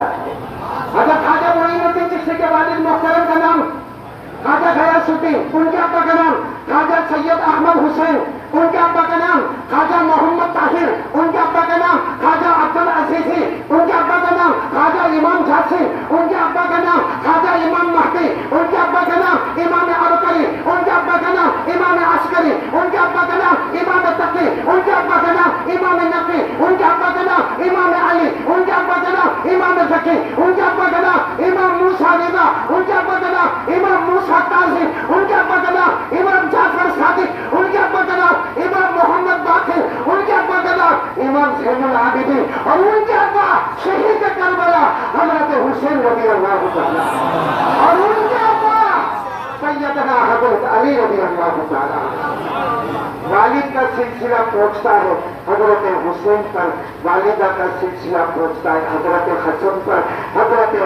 हज़रत ख्वाजा मोइनुद्दीन चिश्ती के वालिद मोहतरम का नाम ख्वाजा गयासुद्दीन, उनके अब्बा का नाम ख्वाजा सैयद अहमद हुसैन, उनके अब्बा का नाम ख्वाजा मोहम्मद ताहिर, उनके अब्बा का नाम ख्वाजा अब्दुल अजीजी, उनके अब्बा का नाम ख्वाजा इमाम जासी, उनके अब्बा का नाम ख्वाजा इमाम महदी, उनके अब्बा का नाम इमाम अबकरी, उनके अब्बा का नाम इमाम अस्करी, उनके अब्बा का नाम इमाम तकी, उनके अब्बा का नाम इमाम नकी, उनके अब्बा का नाम इमाम अली, उनके अब्बा का नाम इमाम जकी, उनके अब्बा का नाम इमाम मूसा रिदा, उनके अब्बा का नाम इमाम मूसा काज़ी, उनके अब्बा का नाम इमाम जाफर सादिक, उनके अब्बा का नाम इमाम मोहम्मद बाकिर, उनके अब्बा का नाम इमाम ज़ैनुल आबिदीन और उनके अब्बा शहीद करबला हज़रत हुसैन रज़ियल्लाहु तआला और उनके अब्बा सैयदना हज़रत अली रज़ियल्लाहु तआला। वालिद का सिलसिला पहुंचता है हज़रत हुसैन पर, वालिदा का सिलसिला पहुंचता है हज़रत हसन पर, हज़रत